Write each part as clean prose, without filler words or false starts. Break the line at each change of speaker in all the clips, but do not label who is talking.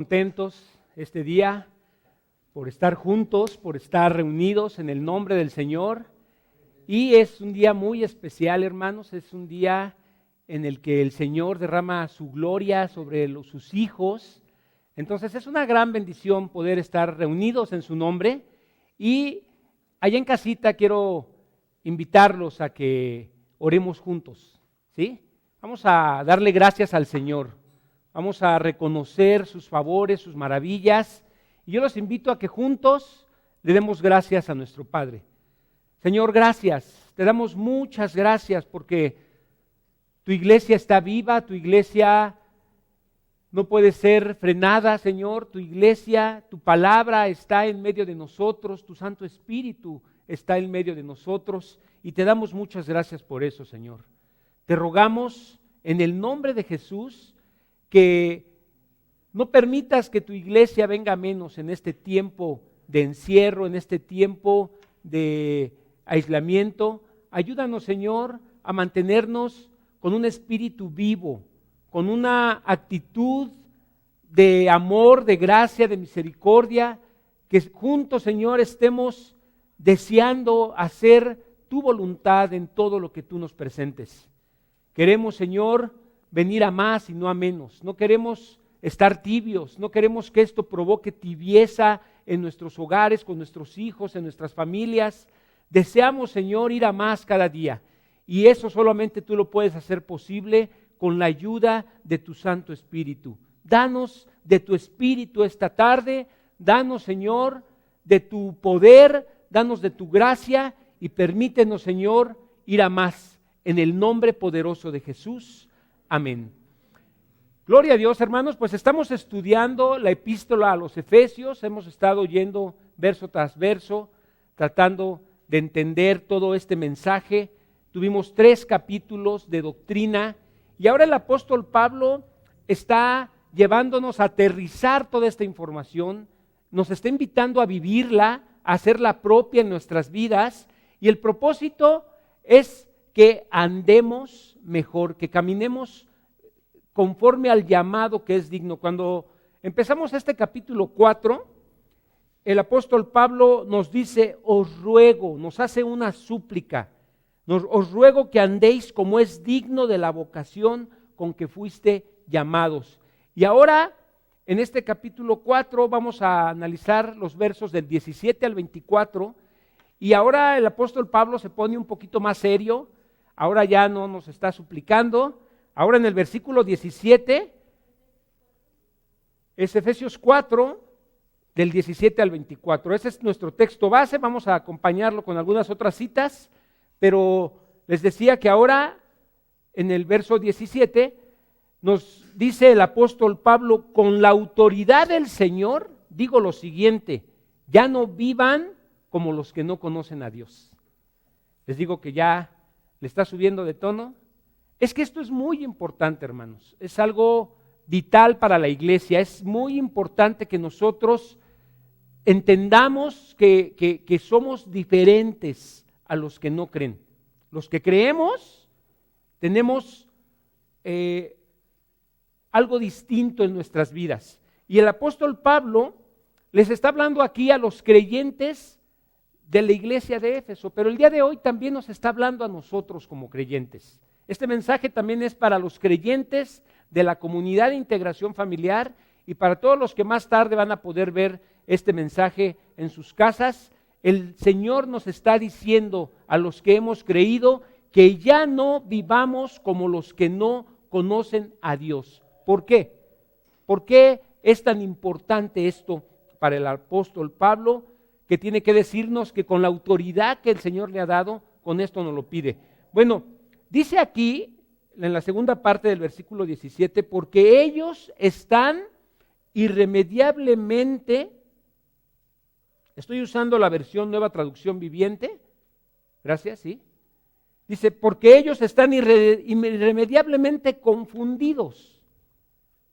Contentos este día por estar juntos, por estar reunidos en el nombre del Señor. Y es un día muy especial, hermanos, es un día en el que el Señor derrama su gloria sobre sus hijos. Entonces es una gran bendición poder estar reunidos en su nombre. Y allá en casita quiero invitarlos a que oremos juntos, ¿sí? Vamos a darle gracias al Señor. Vamos a reconocer sus favores, sus maravillas. Y yo los invito a que juntos le demos gracias a nuestro Padre. Señor, gracias. Te damos muchas gracias porque tu iglesia está viva, tu iglesia no puede ser frenada, Señor. Tu iglesia, tu palabra está en medio de nosotros, tu Santo Espíritu está en medio de nosotros. Y te damos muchas gracias por eso, Señor. Te rogamos en el nombre de Jesús que no permitas que tu iglesia venga menos en este tiempo de encierro, en este tiempo de aislamiento. Ayúdanos, Señor, a mantenernos con un espíritu vivo, con una actitud de amor, de gracia, de misericordia, que juntos, Señor, estemos deseando hacer tu voluntad en todo lo que tú nos presentes. Queremos, Señor, venir a más y no a menos. No queremos estar tibios, no queremos que esto provoque tibieza en nuestros hogares, con nuestros hijos, en nuestras familias. Deseamos, Señor, ir a más cada día. Y eso solamente tú lo puedes hacer posible con la ayuda de tu Santo Espíritu. Danos de tu Espíritu esta tarde, danos, Señor, de tu poder, danos de tu gracia y permítenos, Señor, ir a más en el nombre poderoso de Jesús. Amén. Gloria a Dios, hermanos, pues estamos estudiando la epístola a los Efesios, hemos estado yendo verso tras verso, tratando de entender todo este mensaje. Tuvimos 3 capítulos de doctrina y ahora el apóstol Pablo está llevándonos a aterrizar toda esta información, nos está invitando a vivirla, a hacerla propia en nuestras vidas, y el propósito es que andemos mejor, que caminemos conforme al llamado que es digno. Cuando empezamos este capítulo 4, el apóstol Pablo nos dice, os ruego, nos hace una súplica, os ruego que andéis como es digno de la vocación con que fuiste llamados. Y ahora, en este capítulo 4, vamos a analizar los versos del 17 al 24, y ahora el apóstol Pablo se pone un poquito más serio. Ahora ya no nos está suplicando. Ahora en el versículo 17, es Efesios 4, del 17 al 24. Ese es nuestro texto base, vamos a acompañarlo con algunas otras citas, pero les decía que ahora en el verso 17 nos dice el apóstol Pablo, con la autoridad del Señor, digo lo siguiente, ya no vivan como los que no conocen a Dios. Les digo que ya le está subiendo de tono. Es que esto es muy importante, hermanos. Es algo vital para la iglesia. Es muy importante que nosotros entendamos que somos diferentes a los que no creen. Los que creemos tenemos algo distinto en nuestras vidas. Y el apóstol Pablo les está hablando aquí a los creyentes de la iglesia de Éfeso, pero el día de hoy también nos está hablando a nosotros como creyentes. Este mensaje también es para los creyentes de la comunidad de integración familiar y para todos los que más tarde van a poder ver este mensaje en sus casas. El Señor nos está diciendo a los que hemos creído que ya no vivamos como los que no conocen a Dios. ¿Por qué? ¿Por qué es tan importante esto para el apóstol Pablo, que tiene que decirnos que con la autoridad que el Señor le ha dado, con esto nos lo pide? Bueno, dice aquí, en la segunda parte del versículo 17, porque ellos están irremediablemente, estoy usando la versión Nueva Traducción Viviente, gracias, sí. Dice, porque ellos están irremediablemente confundidos.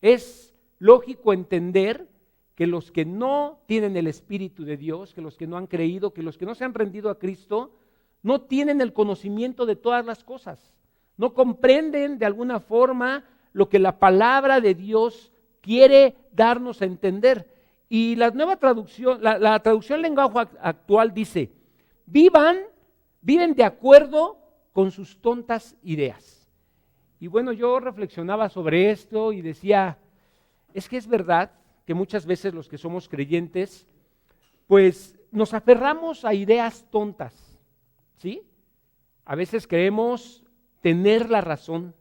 Es lógico entender que los que no tienen el Espíritu de Dios, que los que no han creído, que los que no se han rendido a Cristo, no tienen el conocimiento de todas las cosas. No comprenden de alguna forma lo que la palabra de Dios quiere darnos a entender. Y la nueva traducción, la traducción lenguaje actual dice, viven de acuerdo con sus tontas ideas. Y bueno, yo reflexionaba sobre esto y decía, es que es verdad que muchas veces los que somos creyentes, pues nos aferramos a ideas tontas, ¿sí? A veces creemos tener la razón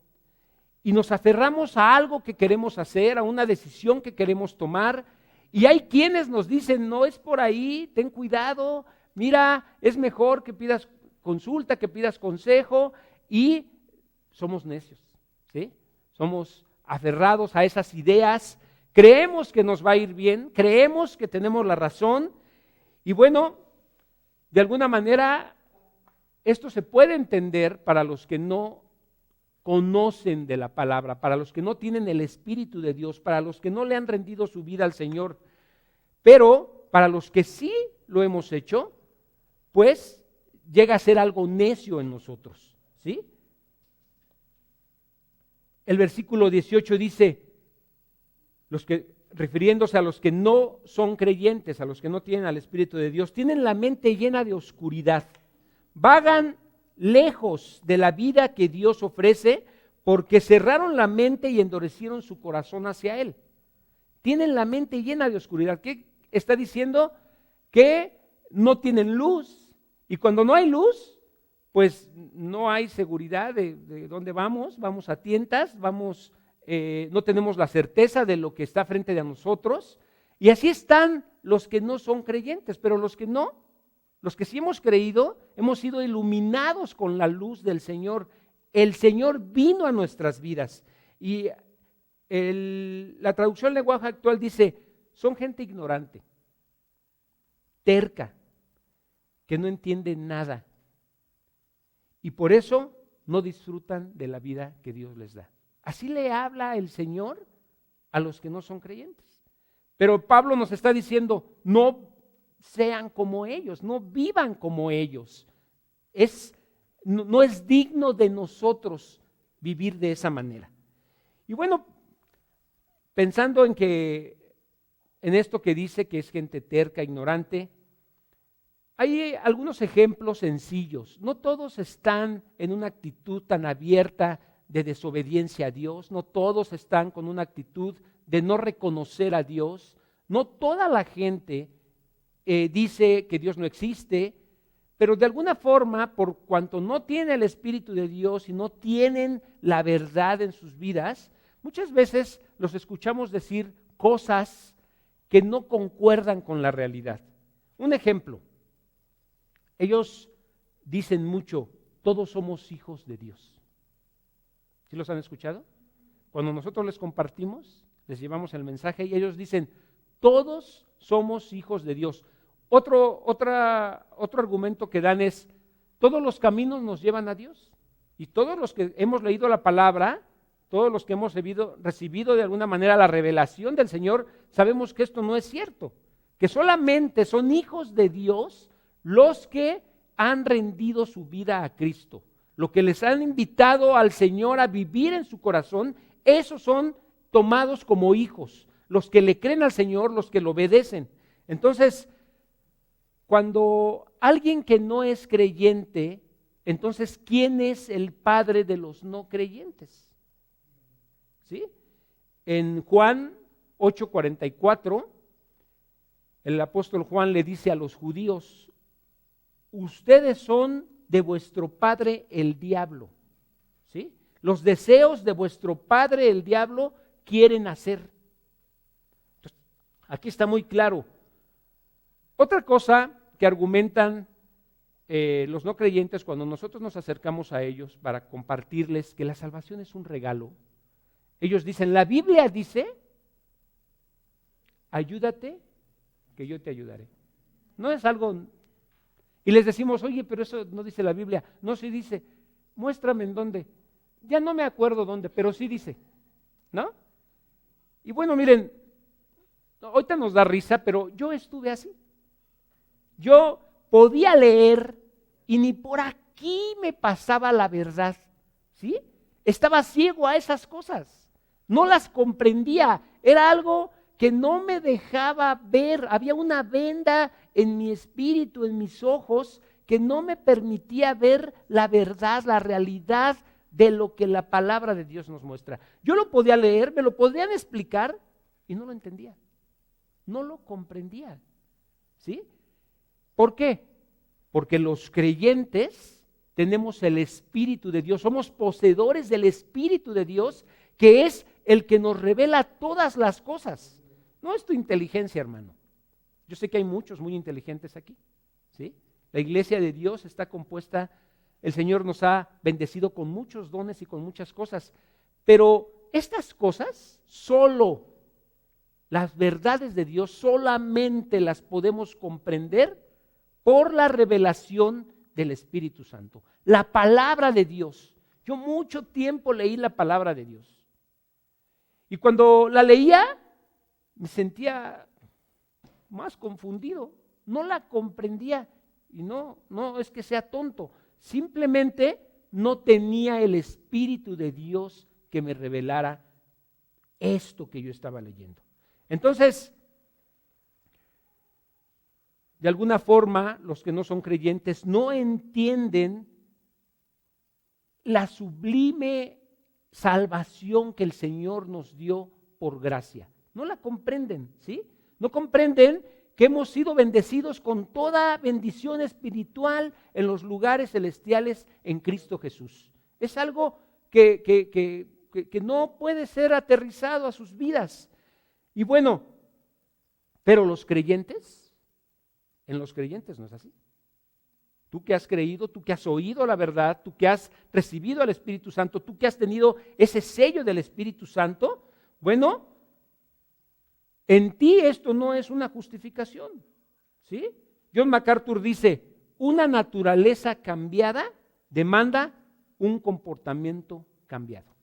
y nos aferramos a algo que queremos hacer, a una decisión que queremos tomar, y hay quienes nos dicen, no es por ahí, ten cuidado, mira, es mejor que pidas consulta, que pidas consejo, y somos necios, ¿sí? Somos aferrados a esas ideas, creemos que nos va a ir bien, creemos que tenemos la razón, y bueno, de alguna manera esto se puede entender para los que no conocen de la palabra, para los que no tienen el Espíritu de Dios, para los que no le han rendido su vida al Señor. Pero para los que sí lo hemos hecho, pues llega a ser algo necio en nosotros, ¿sí? El versículo 18 dice, refiriéndose a los que no son creyentes, a los que no tienen al Espíritu de Dios, tienen la mente llena de oscuridad, vagan lejos de la vida que Dios ofrece porque cerraron la mente y endurecieron su corazón hacia Él. Tienen la mente llena de oscuridad. ¿Qué está diciendo? Que no tienen luz. Y cuando no hay luz, pues no hay seguridad de dónde vamos a tientas, no tenemos la certeza de lo que está frente de nosotros. Y así están los que no son creyentes, pero los que no, los que sí hemos creído, hemos sido iluminados con la luz del Señor. El Señor vino a nuestras vidas. Y la traducción lenguaje actual dice, son gente ignorante, terca, que no entiende nada. Y por eso no disfrutan de la vida que Dios les da. Así le habla el Señor a los que no son creyentes. Pero Pablo nos está diciendo, no sean como ellos, no vivan como ellos. No es digno de nosotros vivir de esa manera. Y bueno, pensando en esto que dice que es gente terca, ignorante, hay algunos ejemplos sencillos. No todos están en una actitud tan abierta de desobediencia a Dios, no todos están con una actitud de no reconocer a Dios, no toda la gente dice que Dios no existe, pero de alguna forma, por cuanto no tiene el Espíritu de Dios y no tienen la verdad en sus vidas, muchas veces los escuchamos decir cosas que no concuerdan con la realidad. Un ejemplo, ellos dicen mucho, todos somos hijos de Dios. ¿Sí los han escuchado? Cuando nosotros les compartimos, les llevamos el mensaje y ellos dicen, todos somos hijos de Dios. Otro argumento que dan es, todos los caminos nos llevan a Dios. Y todos los que hemos leído la palabra, todos los que hemos recibido de alguna manera la revelación del Señor, sabemos que esto no es cierto, que solamente son hijos de Dios los que han rendido su vida a Cristo, lo que les han invitado al Señor a vivir en su corazón, esos son tomados como hijos, los que le creen al Señor, los que lo obedecen. Entonces, cuando alguien que no es creyente, entonces, ¿quién es el padre de los no creyentes? ¿Sí? En Juan 8:44, el apóstol Juan le dice a los judíos, ustedes son de vuestro padre el diablo, ¿sí? Los deseos de vuestro padre el diablo quieren hacer. Entonces, aquí está muy claro. Otra cosa que argumentan los no creyentes cuando nosotros nos acercamos a ellos para compartirles que la salvación es un regalo, ellos dicen, la Biblia dice, ayúdate que yo te ayudaré. No es algo... Y les decimos, oye, pero eso no dice la Biblia. No, sí dice, muéstrame en dónde. Ya no me acuerdo dónde, pero sí dice, ¿no? Y bueno, miren, ahorita nos da risa, pero yo estuve así. Yo podía leer y ni por aquí me pasaba la verdad, ¿sí? Estaba ciego a esas cosas, no las comprendía, era algo que no me dejaba ver, había una venda en mi espíritu, en mis ojos, que no me permitía ver la verdad, la realidad de lo que la palabra de Dios nos muestra. Yo lo podía leer, me lo podrían explicar y no lo entendía, no lo comprendía. ¿Sí? ¿Por qué? Porque los creyentes tenemos el Espíritu de Dios, somos poseedores del Espíritu de Dios, que es el que nos revela todas las cosas. No es tu inteligencia, hermano. Yo sé que hay muchos muy inteligentes aquí, ¿sí? La iglesia de Dios está compuesta, el Señor nos ha bendecido con muchos dones y con muchas cosas, pero estas cosas solo, las verdades de Dios solamente las podemos comprender por la revelación del Espíritu Santo. La palabra de Dios. Yo mucho tiempo leí la palabra de Dios. Y cuando la leía, me sentía más confundido. No la comprendía. Y no es que sea tonto. Simplemente no tenía el Espíritu de Dios que me revelara esto que yo estaba leyendo. Entonces, de alguna forma, los que no son creyentes no entienden la sublime salvación que el Señor nos dio por gracia. No la comprenden, ¿sí? No comprenden que hemos sido bendecidos con toda bendición espiritual en los lugares celestiales en Cristo Jesús. Es algo que no puede ser aterrizado a sus vidas. Y bueno, pero los creyentes, en los creyentes no es así. Tú que has creído, tú que has oído la verdad, tú que has recibido al Espíritu Santo, tú que has tenido ese sello del Espíritu Santo, bueno, en ti esto no es una justificación, ¿sí? John MacArthur dice, una naturaleza cambiada demanda un comportamiento cambiado.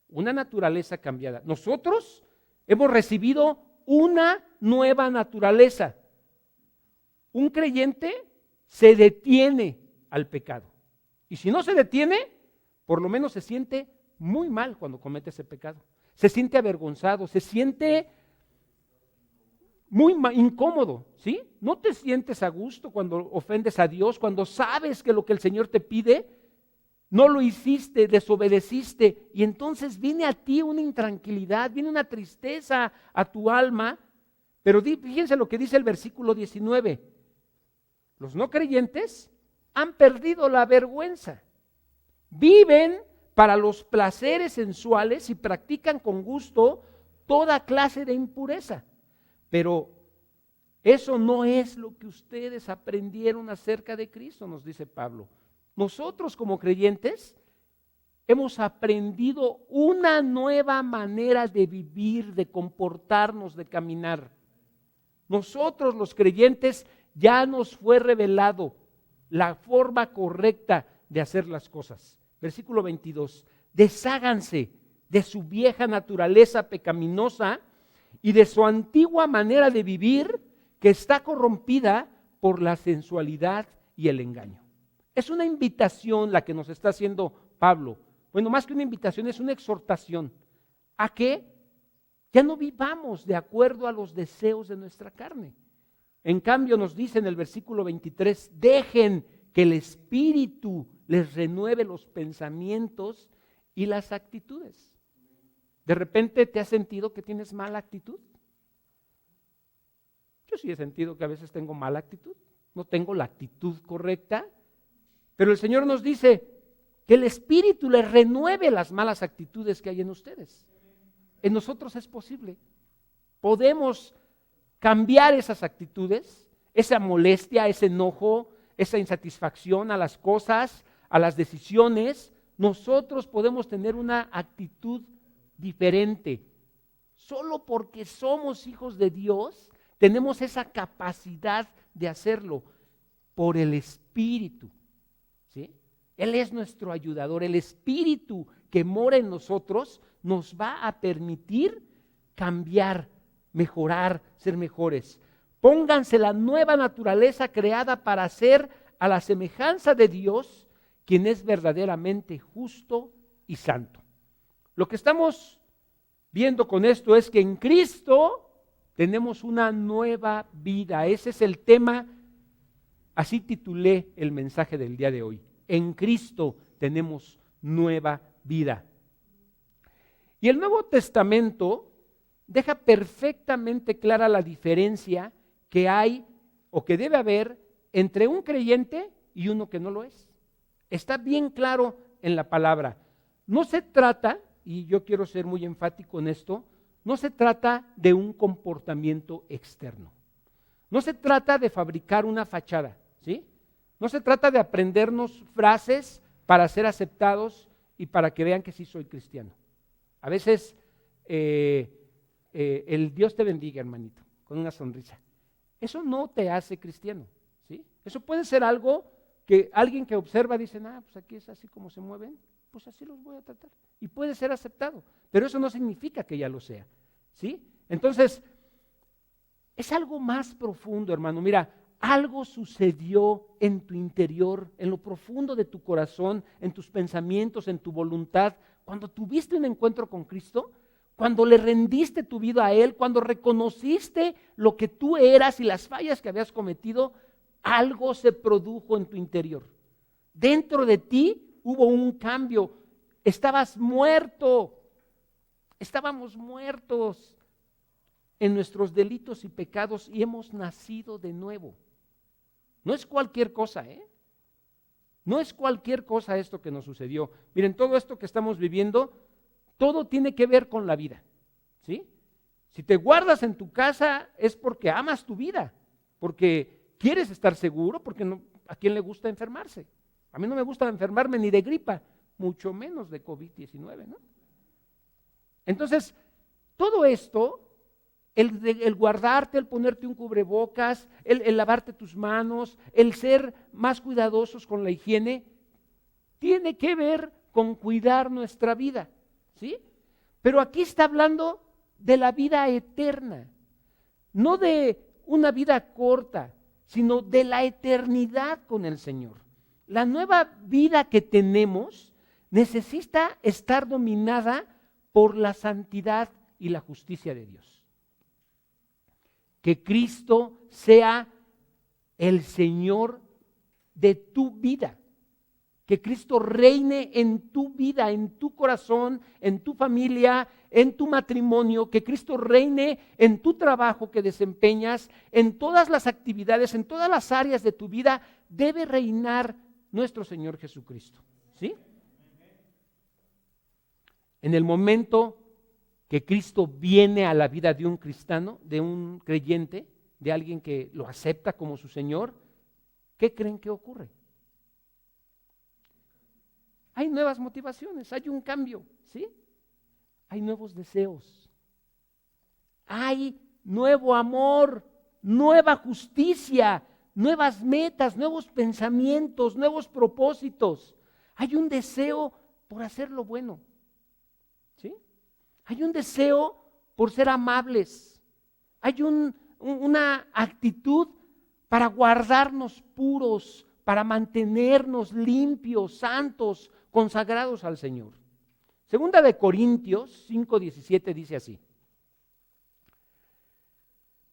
Una naturaleza cambiada. Nosotros hemos recibido una nueva naturaleza. Un creyente se detiene al pecado. Y si no se detiene, por lo menos se siente muy mal cuando comete ese pecado. Se siente avergonzado, se siente muy incómodo, ¿sí? No te sientes a gusto cuando ofendes a Dios, cuando sabes que lo que el Señor te pide, no lo hiciste, desobedeciste, y entonces viene a ti una intranquilidad, viene una tristeza a tu alma. Pero fíjense lo que dice el versículo 19. Los no creyentes han perdido la vergüenza. Viven para los placeres sensuales y practican con gusto toda clase de impureza. Pero eso no es lo que ustedes aprendieron acerca de Cristo, nos dice Pablo. Nosotros como creyentes hemos aprendido una nueva manera de vivir, de comportarnos, de caminar. Nosotros los creyentes ya nos fue revelado la forma correcta de hacer las cosas. Versículo 22, desháganse de su vieja naturaleza pecaminosa y de su antigua manera de vivir que está corrompida por la sensualidad y el engaño. Es una invitación la que nos está haciendo Pablo. Bueno, más que una invitación, es una exhortación a que ya no vivamos de acuerdo a los deseos de nuestra carne. En cambio nos dice en el versículo 23, dejen que el Espíritu les renueve los pensamientos y las actitudes. ¿De repente te has sentido que tienes mala actitud? Yo sí he sentido que a veces tengo mala actitud, no tengo la actitud correcta, pero el Señor nos dice que el Espíritu les renueve las malas actitudes que hay en ustedes. En nosotros es posible. Podemos cambiar esas actitudes, esa molestia, ese enojo, esa insatisfacción a las cosas, a las decisiones. Nosotros podemos tener una actitud diferente. Solo porque somos hijos de Dios, tenemos esa capacidad de hacerlo por el Espíritu, ¿sí? Él es nuestro ayudador. El Espíritu que mora en nosotros nos va a permitir cambiar, mejorar, ser mejores. Pónganse la nueva naturaleza creada para ser a la semejanza de Dios, quien es verdaderamente justo y santo. Lo que estamos viendo con esto es que en Cristo tenemos una nueva vida. Ese es el tema, así titulé el mensaje del día de hoy. En Cristo tenemos nueva vida. Y el Nuevo Testamento deja perfectamente clara la diferencia que hay o que debe haber entre un creyente y uno que no lo es. Está bien claro en la palabra. No se trata, y yo quiero ser muy enfático en esto, no se trata de un comportamiento externo. No se trata de fabricar una fachada, ¿sí? No se trata de aprendernos frases para ser aceptados y para que vean que sí soy cristiano. A veces el Dios te bendiga, hermanito, con una sonrisa. Eso no te hace cristiano, ¿sí? Eso puede ser algo que alguien que observa dice, pues aquí es así como se mueven, pues así los voy a tratar. Y puede ser aceptado, pero eso no significa que ya lo sea, ¿sí? Entonces, es algo más profundo, hermano. Mira, algo sucedió en tu interior, en lo profundo de tu corazón, en tus pensamientos, en tu voluntad, cuando tuviste un encuentro con Cristo, cuando le rendiste tu vida a Él, cuando reconociste lo que tú eras y las fallas que habías cometido, algo se produjo en tu interior. Dentro de ti hubo un cambio. Estabas muerto. Estábamos muertos en nuestros delitos y pecados y hemos nacido de nuevo. No es cualquier cosa, ¿eh? No es cualquier cosa esto que nos sucedió. Miren, todo esto que estamos viviendo, todo tiene que ver con la vida, ¿sí? Si te guardas en tu casa es porque amas tu vida, porque quieres estar seguro, porque no, ¿a quién le gusta enfermarse? A mí no me gusta enfermarme ni de gripa, mucho menos de COVID-19, ¿no? Entonces, todo esto, el guardarte, el ponerte un cubrebocas, el lavarte tus manos, el ser más cuidadosos con la higiene, tiene que ver con cuidar nuestra vida, ¿sí? Pero aquí está hablando de la vida eterna, no de una vida corta, sino de la eternidad con el Señor. La nueva vida que tenemos necesita estar dominada por la santidad y la justicia de Dios. Que Cristo sea el Señor de tu vida. Que Cristo reine en tu vida, en tu corazón, en tu familia, en tu matrimonio. Que Cristo reine en tu trabajo que desempeñas, en todas las actividades, en todas las áreas de tu vida. Debe reinar nuestro Señor Jesucristo, ¿sí? En el momento que Cristo viene a la vida de un cristiano, de un creyente, de alguien que lo acepta como su Señor, ¿qué creen que ocurre? Hay nuevas motivaciones, hay un cambio, ¿sí? Hay nuevos deseos, hay nuevo amor, nueva justicia, nuevas metas, nuevos pensamientos, nuevos propósitos. Hay un deseo por hacer lo bueno, ¿sí? Hay un deseo por ser amables. Hay una actitud para guardarnos puros, para mantenernos limpios, santos, consagrados al Señor. Segunda de Corintios 5:17 dice así: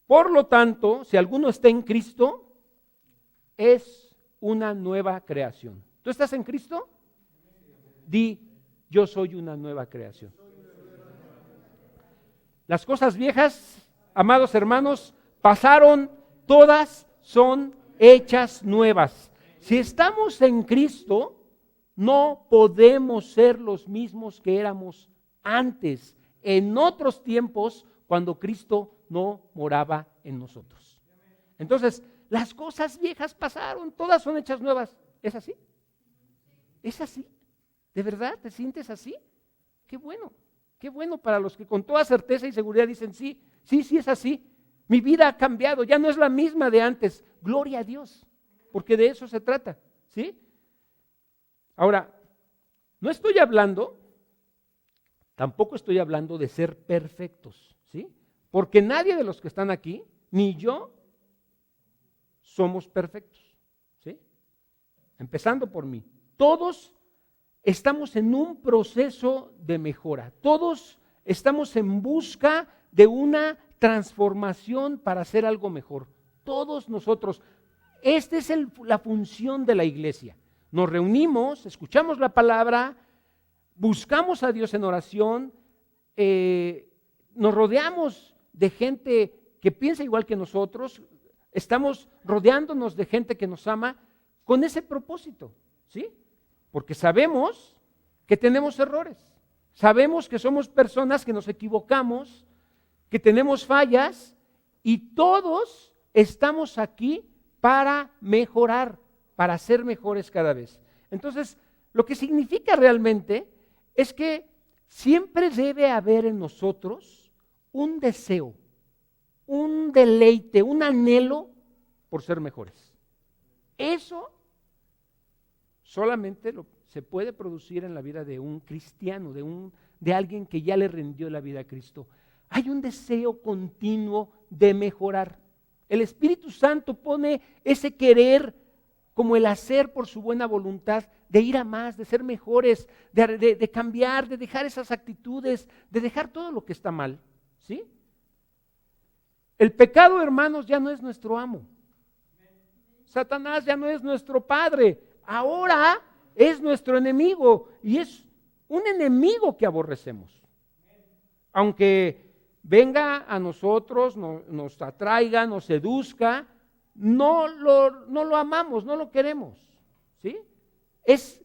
por lo tanto, si alguno está en Cristo, es una nueva creación. ¿Tú estás en Cristo? Di, yo soy una nueva creación. Las cosas viejas, amados hermanos, pasaron, todas son hechas nuevas. Si estamos en Cristo, no podemos ser los mismos que éramos antes, en otros tiempos, cuando Cristo no moraba en nosotros. Entonces, las cosas viejas pasaron, todas son hechas nuevas. ¿Es así? ¿Es así? ¿De verdad te sientes así? Qué bueno. Qué bueno para los que con toda certeza y seguridad dicen, sí es así. Mi vida ha cambiado, ya no es la misma de antes. Gloria a Dios, porque de eso se trata, ¿sí? Ahora, tampoco estoy hablando de ser perfectos, ¿sí? Porque nadie de los que están aquí, ni yo, somos perfectos, ¿sí? Empezando por mí. Todos estamos en un proceso de mejora. Todos estamos en busca de una transformación para hacer algo mejor. Todos nosotros, esta es la función de la iglesia. Nos reunimos, escuchamos la palabra, buscamos a Dios en oración, nos rodeamos de gente que piensa igual que nosotros, estamos rodeándonos de gente que nos ama con ese propósito, ¿sí? Porque sabemos que tenemos errores, sabemos que somos personas que nos equivocamos, que tenemos fallas y todos estamos aquí para mejorar, para ser mejores cada vez. Entonces, lo que significa realmente es que siempre debe haber en nosotros un deseo, un deleite, un anhelo por ser mejores. Eso solamente se puede producir en la vida de un cristiano, de alguien que ya le rindió la vida a Cristo. Hay un deseo continuo de mejorar. El Espíritu Santo pone ese querer como el hacer por su buena voluntad, de ir a más, de ser mejores, de cambiar, de dejar esas actitudes, de dejar todo lo que está mal, ¿sí? El pecado, hermanos, ya no es nuestro amo. Satanás ya no es nuestro padre, ahora es nuestro enemigo y es un enemigo que aborrecemos. Aunque venga a nosotros, nos atraiga, nos seduzca, no lo amamos, no lo queremos, ¿sí? Es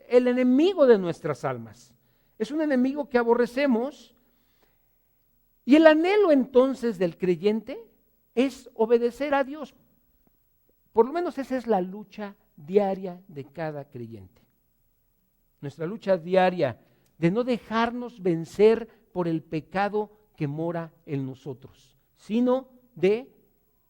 el enemigo de nuestras almas, es un enemigo que aborrecemos. Y el anhelo entonces del creyente es obedecer a Dios. Por lo menos esa es la lucha diaria de cada creyente. Nuestra lucha diaria de no dejarnos vencer por el pecado que mora en nosotros, sino de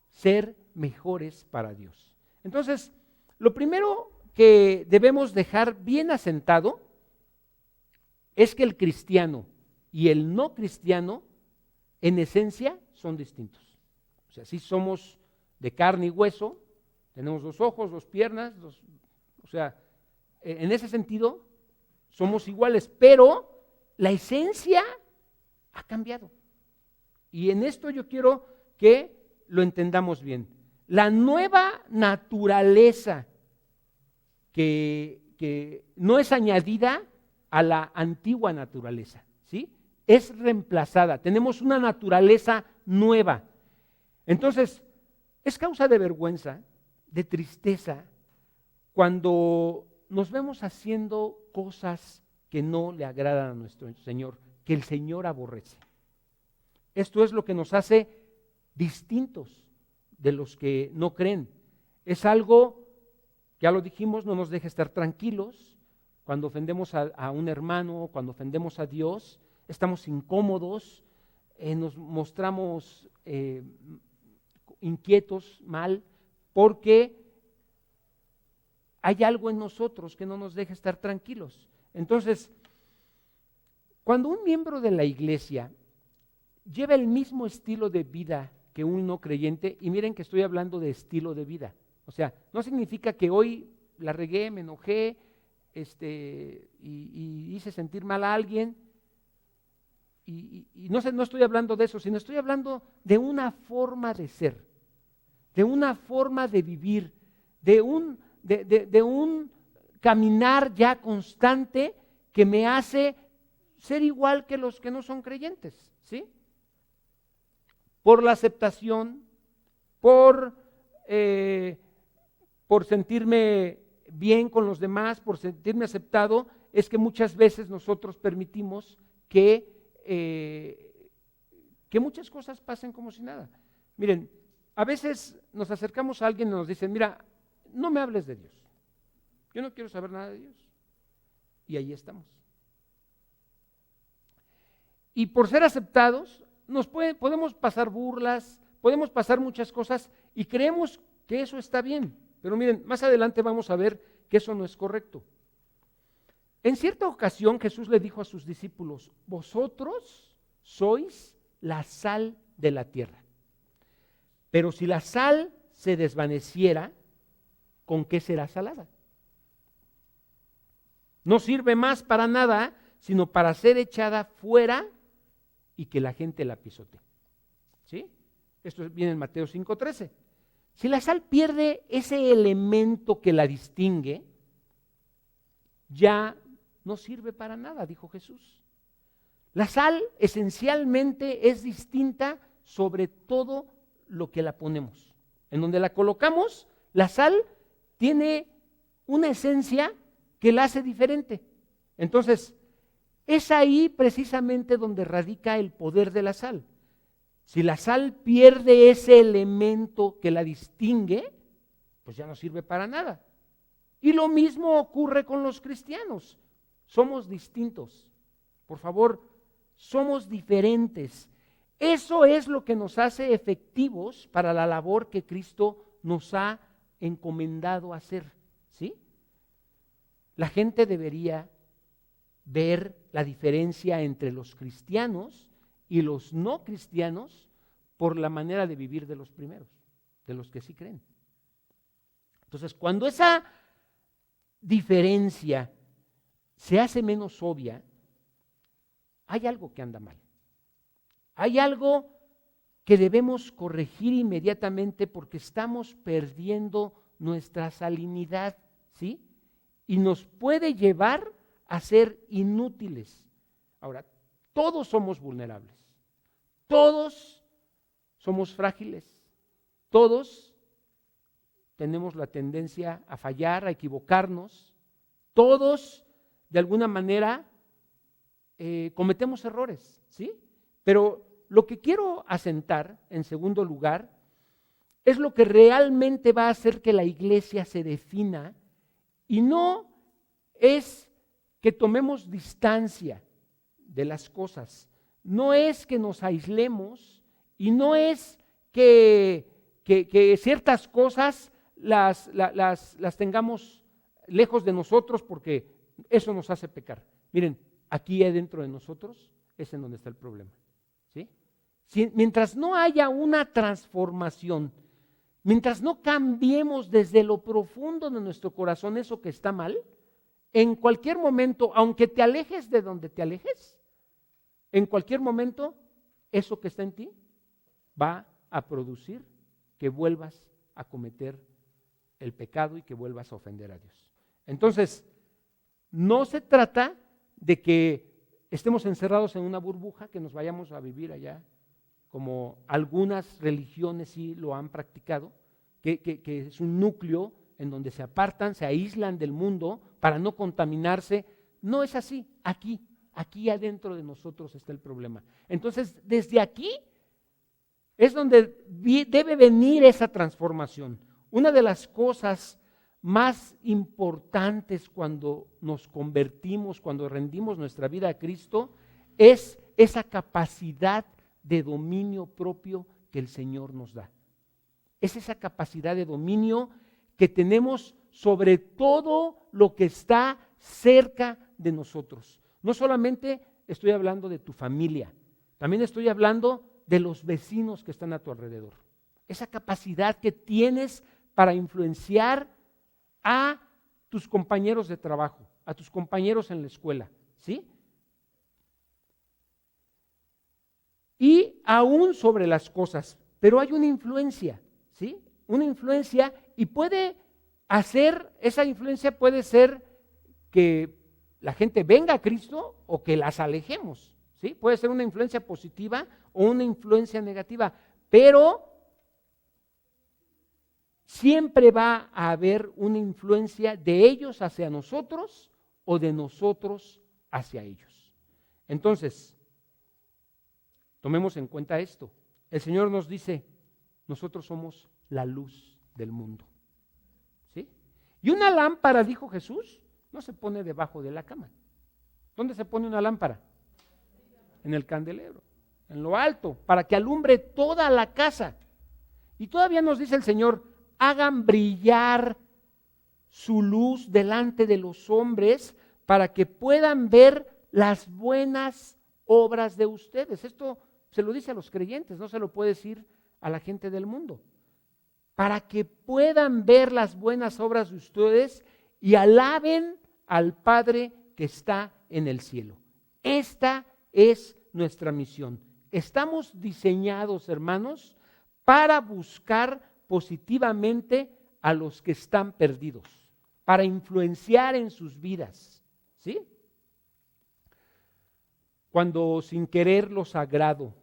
ser mejores para Dios. Entonces, lo primero que debemos dejar bien asentado es que el cristiano y el no cristiano en esencia son distintos. O sea, sí somos de carne y hueso, tenemos 2 ojos, 2 piernas, o sea, en ese sentido somos iguales, pero la esencia ha cambiado. Y en esto yo quiero que lo entendamos bien. La nueva naturaleza que no es añadida a la antigua naturaleza, ¿sí? Es reemplazada, tenemos una naturaleza nueva. Entonces, es causa de vergüenza, de tristeza, cuando nos vemos haciendo cosas que no le agradan a nuestro Señor, que el Señor aborrece. Esto es lo que nos hace distintos de los que no creen. Es algo, ya lo dijimos, no nos deja estar tranquilos. Cuando ofendemos a un hermano, cuando ofendemos a Dios, estamos incómodos, nos mostramos inquietos, mal, porque hay algo en nosotros que no nos deja estar tranquilos. Entonces, cuando un miembro de la iglesia lleva el mismo estilo de vida que un no creyente, y miren que estoy hablando de estilo de vida, o sea, no significa que hoy la regué, me enojé, y hice sentir mal a alguien, y no estoy hablando de eso, sino estoy hablando de una forma de ser, de una forma de vivir, de un caminar ya constante que me hace ser igual que los que no son creyentes, ¿sí? Por la aceptación, por sentirme bien con los demás, por sentirme aceptado, es que muchas veces nosotros permitimos que muchas cosas pasen como si nada. Miren, a veces nos acercamos a alguien y nos dicen, mira, no me hables de Dios, yo no quiero saber nada de Dios. Y ahí estamos. Y por ser aceptados, podemos pasar burlas, podemos pasar muchas cosas y creemos que eso está bien. Pero miren, más adelante vamos a ver que eso no es correcto. En cierta ocasión Jesús le dijo a sus discípulos, vosotros sois la sal de la tierra. Pero si la sal se desvaneciera, ¿con qué será salada? No sirve más para nada, sino para ser echada fuera y que la gente la pisotee. ¿Sí? Esto viene en Mateo 5:13. Si la sal pierde ese elemento que la distingue, ya no sirve para nada, dijo Jesús. La sal esencialmente es distinta sobre todo lo que la ponemos. En donde la colocamos, la sal tiene una esencia que la hace diferente. Entonces, es ahí precisamente donde radica el poder de la sal. Si la sal pierde ese elemento que la distingue, pues ya no sirve para nada. Y lo mismo ocurre con los cristianos. Somos distintos. Por favor, somos diferentes. Eso es lo que nos hace efectivos para la labor que Cristo nos ha encomendado hacer. ¿Sí? La gente debería ver la diferencia entre los cristianos y los no cristianos por la manera de vivir de los primeros, de los que sí creen. Entonces, cuando esa diferencia se hace menos obvia, hay algo que anda mal. Hay algo que debemos corregir inmediatamente porque estamos perdiendo nuestra salinidad, ¿sí? Y nos puede llevar a ser inútiles. Ahora, todos somos vulnerables. Todos somos frágiles. Todos tenemos la tendencia a fallar, a equivocarnos. Todos, de alguna manera, cometemos errores, ¿sí? Pero lo que quiero asentar, en segundo lugar, es lo que realmente va a hacer que la iglesia se defina, y no es que tomemos distancia de las cosas, no es que nos aislemos y no es que ciertas cosas las tengamos lejos de nosotros porque eso nos hace pecar. Miren, aquí adentro de nosotros es en donde está el problema. ¿Sí? Mientras no haya una transformación, mientras no cambiemos desde lo profundo de nuestro corazón eso que está mal, en cualquier momento, aunque te alejes de donde te alejes, en cualquier momento eso que está en ti va a producir que vuelvas a cometer el pecado y que vuelvas a ofender a Dios. Entonces, no se trata de que estemos encerrados en una burbuja, que nos vayamos a vivir allá, como algunas religiones sí lo han practicado, que es un núcleo en donde se apartan, se aíslan del mundo para no contaminarse. No es así. Aquí adentro de nosotros está el problema. Entonces, desde aquí es donde debe venir esa transformación. Una de las cosas más importantes cuando nos convertimos, cuando rendimos nuestra vida a Cristo, es esa capacidad de dominio propio que el Señor nos da. Es esa capacidad de dominio que tenemos sobre todo lo que está cerca de nosotros. No solamente estoy hablando de tu familia, también estoy hablando de los vecinos que están a tu alrededor. Esa capacidad que tienes para influenciar a tus compañeros de trabajo, a tus compañeros en la escuela, ¿sí? Y aún sobre las cosas, pero hay una influencia, ¿sí? Una influencia, y esa influencia puede ser que la gente venga a Cristo o que las alejemos, ¿sí? Puede ser una influencia positiva o una influencia negativa, pero siempre va a haber una influencia de ellos hacia nosotros o de nosotros hacia ellos. Entonces, tomemos en cuenta esto. El Señor nos dice, nosotros somos la luz del mundo. ¿Sí? Y una lámpara, dijo Jesús, no se pone debajo de la cama. ¿Dónde se pone una lámpara? En el candelero, en lo alto, para que alumbre toda la casa. Y todavía nos dice el Señor, hagan brillar su luz delante de los hombres para que puedan ver las buenas obras de ustedes. Esto se lo dice a los creyentes, no se lo puede decir a la gente del mundo. Para que puedan ver las buenas obras de ustedes y alaben al Padre que está en el cielo. Esta es nuestra misión. Estamos diseñados, hermanos, para buscar positivamente a los que están perdidos, para influenciar en sus vidas, ¿sí? Cuando sin querer lo sagrado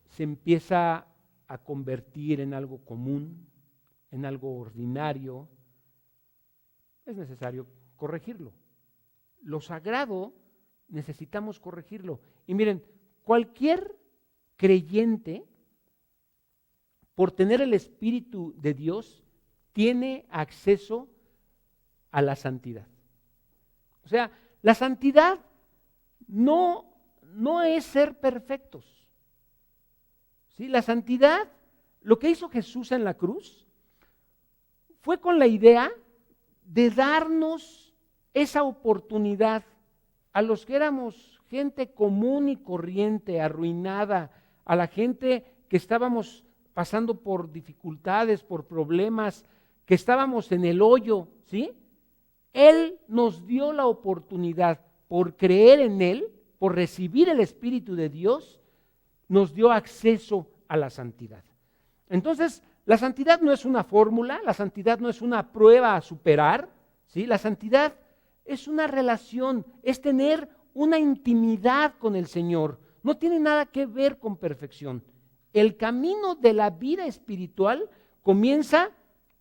se empieza a convertir en algo común, en algo ordinario, es necesario corregirlo. Lo sagrado necesitamos corregirlo. Y miren, cualquier creyente, por tener el Espíritu de Dios, tiene acceso a la santidad. O sea, la santidad no es ser perfectos. ¿Sí? La santidad, lo que hizo Jesús en la cruz, fue con la idea de darnos esa oportunidad a los que éramos gente común y corriente, arruinada, a la gente que estábamos pasando por dificultades, por problemas, que estábamos en el hoyo, ¿sí? Él nos dio la oportunidad, por creer en Él, por recibir el Espíritu de Dios, nos dio acceso a la santidad. Entonces, la santidad no es una fórmula, la santidad no es una prueba a superar, ¿sí? La santidad es una relación, es tener una intimidad con el Señor. No tiene nada que ver con perfección. El camino de la vida espiritual comienza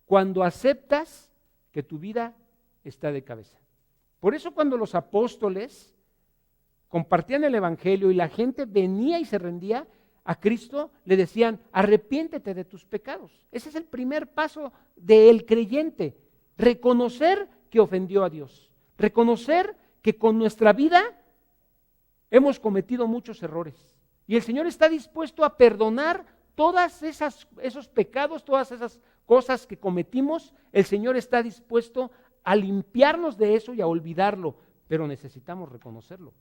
cuando aceptas que tu vida está de cabeza. Por eso cuando los apóstoles compartían el Evangelio y la gente venía y se rendía a Cristo, le decían, arrepiéntete de tus pecados. Ese es el primer paso del creyente, reconocer que ofendió a Dios, reconocer que con nuestra vida hemos cometido muchos errores. Y el Señor está dispuesto a perdonar todas esos pecados, todas esas cosas que cometimos. El Señor está dispuesto a limpiarnos de eso y a olvidarlo, pero necesitamos reconocerlo.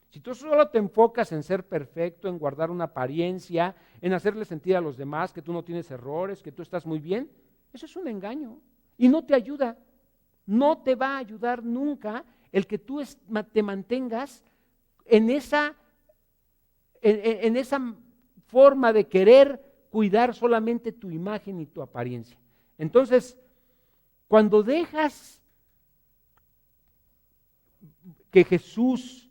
Si tú solo te enfocas en ser perfecto, en guardar una apariencia, en hacerle sentir a los demás que tú no tienes errores, que tú estás muy bien, eso es un engaño y no te ayuda. No te va a ayudar nunca el que tú te mantengas en esa forma de querer cuidar solamente tu imagen y tu apariencia. Entonces, cuando dejas que Jesús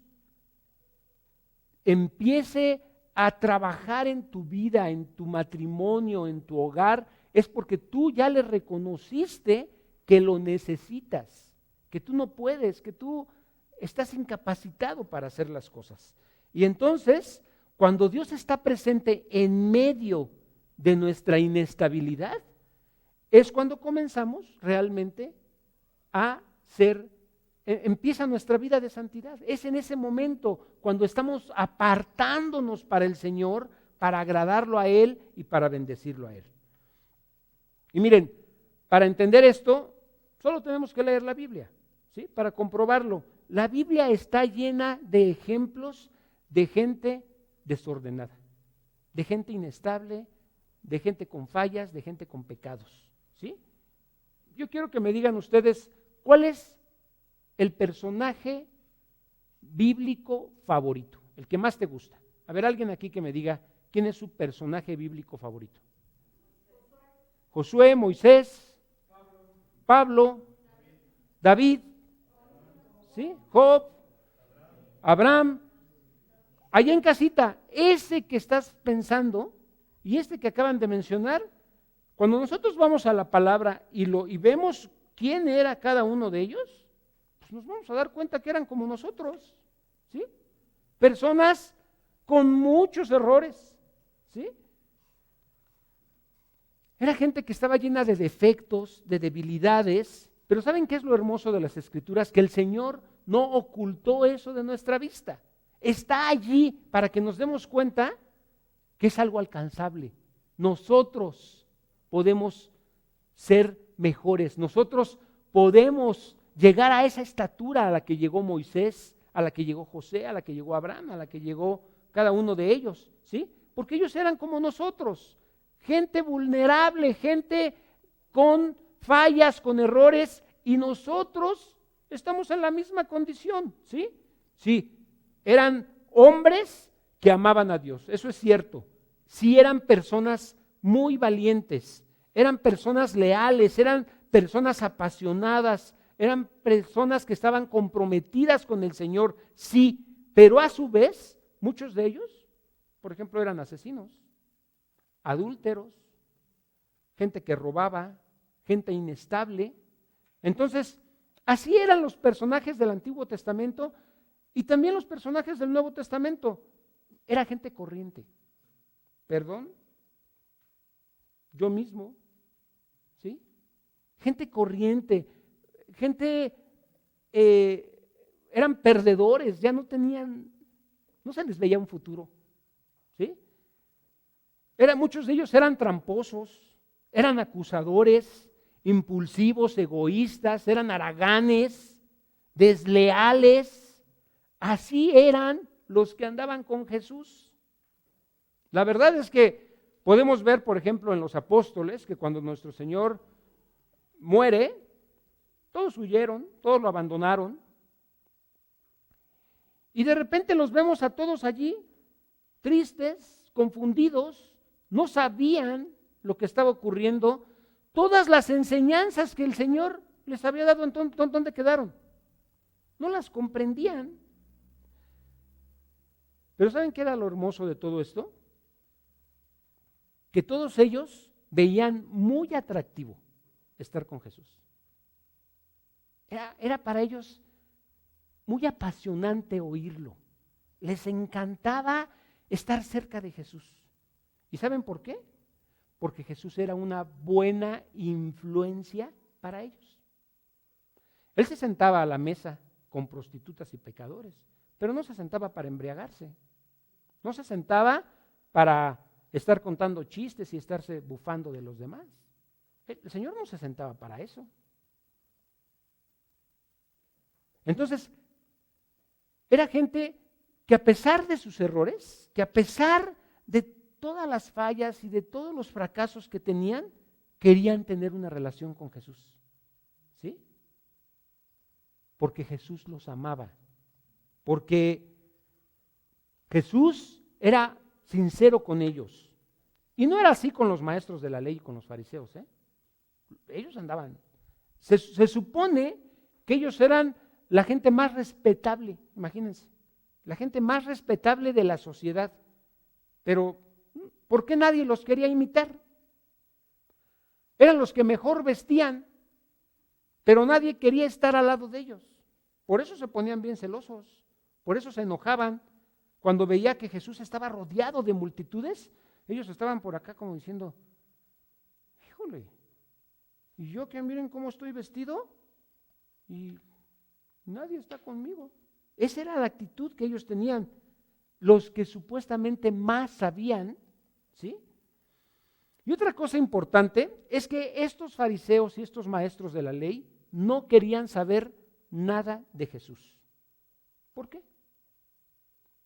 empiece a trabajar en tu vida, en tu matrimonio, en tu hogar, es porque tú ya le reconociste que lo necesitas, que tú no puedes, que tú estás incapacitado para hacer las cosas. Y entonces, cuando Dios está presente en medio de nuestra inestabilidad, es cuando comenzamos realmente a empieza nuestra vida de santidad. Es en ese momento cuando estamos apartándonos para el Señor, para agradarlo a Él y para bendecirlo a Él. Y miren, para entender esto, solo tenemos que leer la Biblia, ¿sí? Para comprobarlo. La Biblia está llena de ejemplos de gente desordenada, de gente inestable, de gente con fallas, de gente con pecados, ¿sí? Yo quiero que me digan ustedes, ¿cuál es el personaje bíblico favorito? El que más te gusta. A ver, alguien aquí que me diga, ¿quién es su personaje bíblico favorito? Josué, Moisés, Pablo, David, ¿sí? Job, Abraham. Allá en casita, ese que estás pensando y este que acaban de mencionar, cuando nosotros vamos a la palabra y vemos quién era cada uno de ellos, pues nos vamos a dar cuenta que eran como nosotros, ¿sí? Personas con muchos errores, ¿sí? Era gente que estaba llena de defectos, de debilidades, pero ¿saben qué es lo hermoso de las Escrituras? Que el Señor no ocultó eso de nuestra vista. Está allí para que nos demos cuenta que es algo alcanzable. Nosotros podemos ser mejores, nosotros podemos llegar a esa estatura a la que llegó Moisés, a la que llegó José, a la que llegó Abraham, a la que llegó cada uno de ellos, ¿sí? Porque ellos eran como nosotros, gente vulnerable, gente con fallas, con errores, y nosotros estamos en la misma condición, ¿sí? Sí, eran hombres que amaban a Dios, eso es cierto. Sí eran personas muy valientes, eran personas leales, eran personas apasionadas, eran personas que estaban comprometidas con el Señor, sí, pero a su vez, muchos de ellos, por ejemplo, eran asesinos, adúlteros, gente que robaba, gente inestable. Entonces, así eran los personajes del Antiguo Testamento y también los personajes del Nuevo Testamento. Era gente corriente. ¿Perdón? Yo mismo, ¿sí? Gente corriente, gente, eran perdedores, ya no tenían, no se les veía un futuro, ¿sí? Muchos de ellos eran tramposos, eran acusadores, impulsivos, egoístas, eran haraganes, desleales. Así eran los que andaban con Jesús. La verdad es que podemos ver, por ejemplo, en los apóstoles, que cuando nuestro Señor muere, todos huyeron, todos lo abandonaron. Y de repente los vemos a todos allí, tristes, confundidos, no sabían lo que estaba ocurriendo. Todas las enseñanzas que el Señor les había dado, ¿dónde quedaron? No las comprendían. Pero ¿saben qué era lo hermoso de todo esto? Que todos ellos veían muy atractivo estar con Jesús. Era para ellos muy apasionante oírlo. Les encantaba estar cerca de Jesús. ¿Y saben por qué? Porque Jesús era una buena influencia para ellos. Él se sentaba a la mesa con prostitutas y pecadores, pero no se sentaba para embriagarse. No se sentaba para estar contando chistes y estarse bufando de los demás. El Señor no se sentaba para eso. Entonces, era gente que a pesar de sus errores, que a pesar de todas las fallas y de todos los fracasos que tenían, querían tener una relación con Jesús. ¿Sí? Porque Jesús los amaba. Porque Jesús era sincero con ellos. Y no era así con los maestros de la ley y con los fariseos. Ellos andaban. Se supone que ellos eran la gente más respetable, imagínense, la gente más respetable de la sociedad. Pero, ¿por qué nadie los quería imitar? Eran los que mejor vestían, pero nadie quería estar al lado de ellos. Por eso se ponían bien celosos, por eso se enojaban. Cuando veía que Jesús estaba rodeado de multitudes, ellos estaban por acá como diciendo, híjole, y yo que miren cómo estoy vestido y nadie está conmigo. Esa era la actitud que ellos tenían, los que supuestamente más sabían, ¿sí? Y otra cosa importante es que estos fariseos y estos maestros de la ley no querían saber nada de Jesús. ¿Por qué?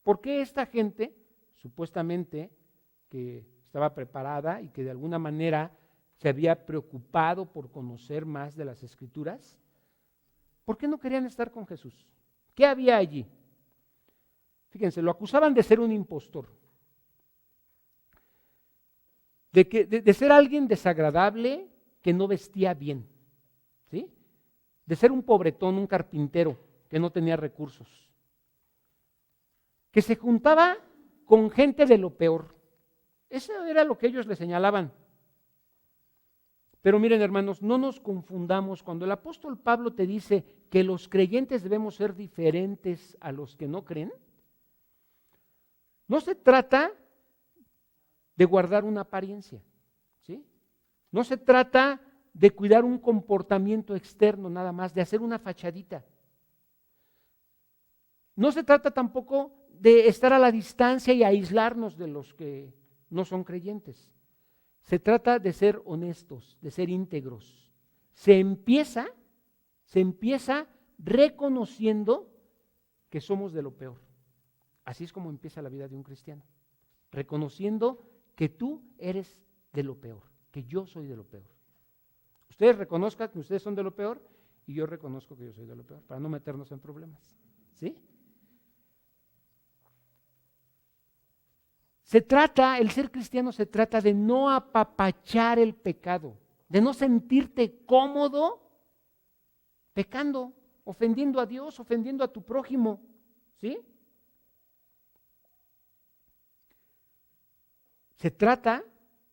Porque esta gente, supuestamente, que estaba preparada y que de alguna manera se había preocupado por conocer más de las Escrituras, ¿por qué no querían estar con Jesús? ¿Qué había allí? Fíjense, lo acusaban de ser un impostor, de ser alguien desagradable que no vestía bien, ¿sí? De ser un pobretón, un carpintero que no tenía recursos, que se juntaba con gente de lo peor. Eso era lo que ellos le señalaban. Pero miren, hermanos, no nos confundamos. Cuando el apóstol Pablo te dice que los creyentes debemos ser diferentes a los que no creen, no se trata de guardar una apariencia, ¿sí? No se trata de cuidar un comportamiento externo nada más, de hacer una fachadita. No se trata tampoco de estar a la distancia y aislarnos de los que no son creyentes. Se trata de ser honestos, de ser íntegros. Se empieza reconociendo que somos de lo peor. Así es como empieza la vida de un cristiano. Reconociendo que tú eres de lo peor, que yo soy de lo peor. Ustedes reconozcan que ustedes son de lo peor y yo reconozco que yo soy de lo peor, para no meternos en problemas. ¿Sí? El ser cristiano se trata de no apapachar el pecado, de no sentirte cómodo pecando, ofendiendo a Dios, ofendiendo a tu prójimo, ¿sí?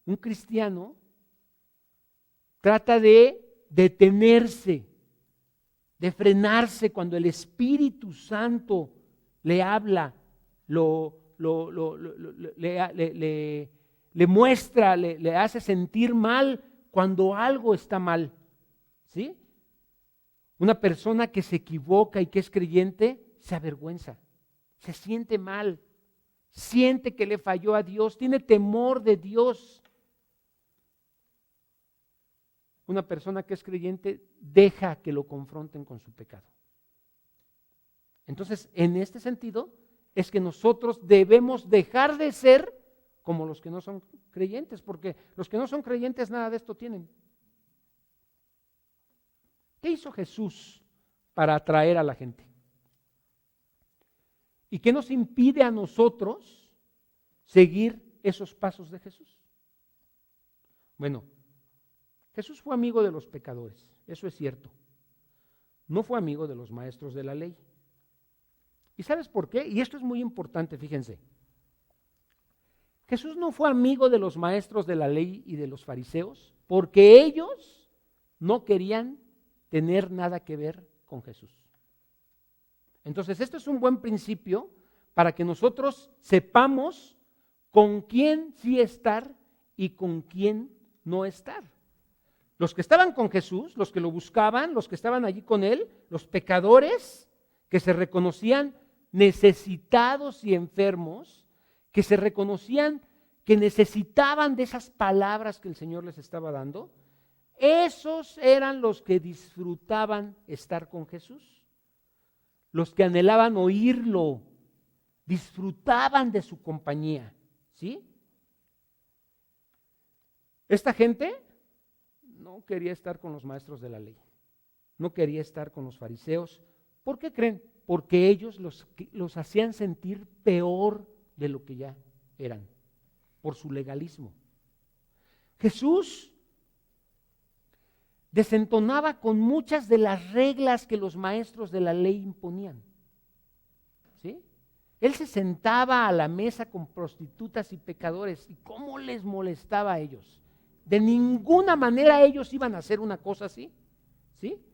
Un cristiano trata de detenerse, de frenarse cuando el Espíritu Santo le habla, le muestra, le hace sentir mal cuando algo está mal, ¿sí? Una persona que se equivoca y que es creyente se avergüenza, se siente mal, siente que le falló a Dios, tiene temor de Dios. Una persona que es creyente deja que lo confronten con su pecado. Entonces, en este sentido, es que nosotros debemos dejar de ser como los que no son creyentes, porque los que no son creyentes nada de esto tienen. ¿Qué hizo Jesús para atraer a la gente? ¿Y qué nos impide a nosotros seguir esos pasos de Jesús? Bueno, Jesús fue amigo de los pecadores, eso es cierto. No fue amigo de los maestros de la ley. ¿Y sabes por qué? Y esto es muy importante, fíjense. Jesús no fue amigo de los maestros de la ley y de los fariseos porque ellos no querían tener nada que ver con Jesús. Entonces, esto es un buen principio para que nosotros sepamos con quién sí estar y con quién no estar. Los que estaban con Jesús, los que lo buscaban, los que estaban allí con él, los pecadores que se reconocían necesitados y enfermos, que se reconocían que necesitaban de esas palabras que el Señor les estaba dando, esos eran los que disfrutaban estar con Jesús, los que anhelaban oírlo, disfrutaban de su compañía, ¿sí? Esta gente no quería estar con los maestros de la ley, no quería estar con los fariseos. ¿Por qué creen? Porque ellos los hacían sentir peor de lo que ya eran, por su legalismo. Jesús desentonaba con muchas de las reglas que los maestros de la ley imponían, ¿sí? Él se sentaba a la mesa con prostitutas y pecadores, y cómo les molestaba a ellos. De ninguna manera ellos iban a hacer una cosa así, ¿sí?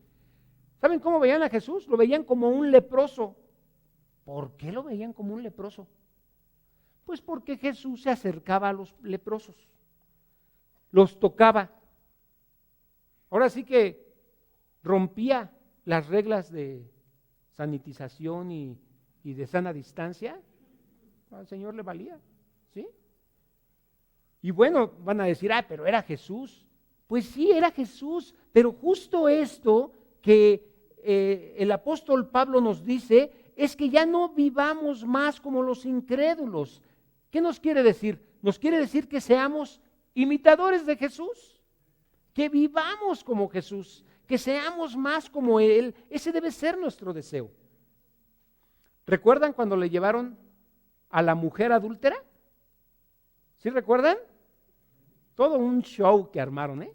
¿Saben cómo veían a Jesús? Lo veían como un leproso. ¿Por qué lo veían como un leproso? Pues porque Jesús se acercaba a los leprosos, los tocaba. Ahora sí que rompía las reglas de sanitización y de sana distancia. Al Señor le valía, ¿sí? Y bueno, van a decir, pero era Jesús. Pues sí, era Jesús, pero justo esto que el apóstol Pablo nos dice es que ya no vivamos más como los incrédulos. ¿Qué nos quiere decir? Nos quiere decir que seamos imitadores de Jesús, que vivamos como Jesús, que seamos más como Él. Ese debe ser nuestro deseo. ¿Recuerdan cuando le llevaron a la mujer adúltera? ¿Sí recuerdan? Todo un show que armaron, ¿eh?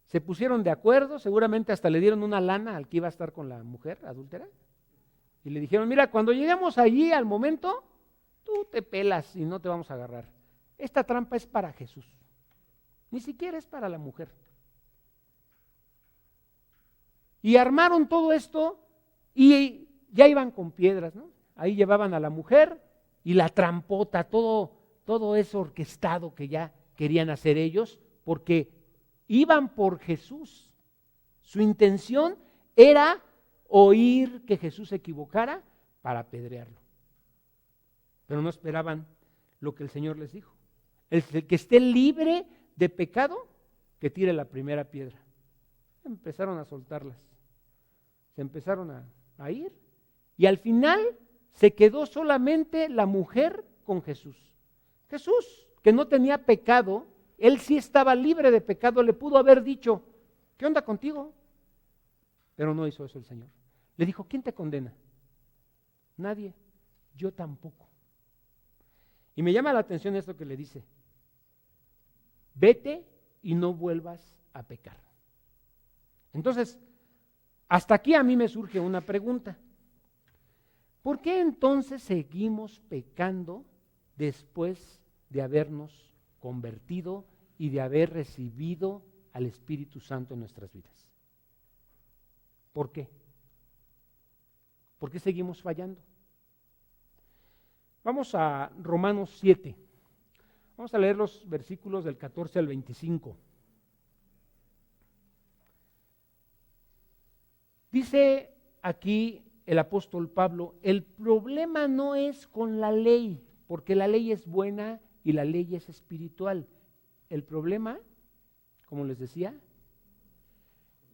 Se pusieron de acuerdo, seguramente hasta le dieron una lana al que iba a estar con la mujer adúltera. Y le dijeron, mira, cuando lleguemos allí al momento, tú te pelas y no te vamos a agarrar. Esta trampa es para Jesús, ni siquiera es para la mujer. Y armaron todo esto y ya iban con piedras, ¿no? Ahí llevaban a la mujer y la trampota, todo eso orquestado que ya querían hacer ellos, porque iban por Jesús. Su intención era oír que Jesús se equivocara para apedrearlo. Pero no esperaban lo que el Señor les dijo. El que esté libre de pecado, que tire la primera piedra. Empezaron a soltarlas. Se empezaron a ir. Y al final se quedó solamente la mujer con Jesús. Jesús, que no tenía pecado, él sí estaba libre de pecado, le pudo haber dicho, ¿qué onda contigo? Pero no hizo eso el Señor. Le dijo, ¿quién te condena? Nadie, yo tampoco. Y me llama la atención esto que le dice: vete y no vuelvas a pecar. Entonces, hasta aquí a mí me surge una pregunta. ¿Por qué entonces seguimos pecando después de habernos convertido y de haber recibido al Espíritu Santo en nuestras vidas? ¿Por qué? ¿Por qué seguimos fallando? Vamos a Romanos 7. Vamos a leer los versículos del 14 al 25. Dice aquí el apóstol Pablo: el problema no es con la ley, porque la ley es buena y la ley es espiritual. El problema, como les decía,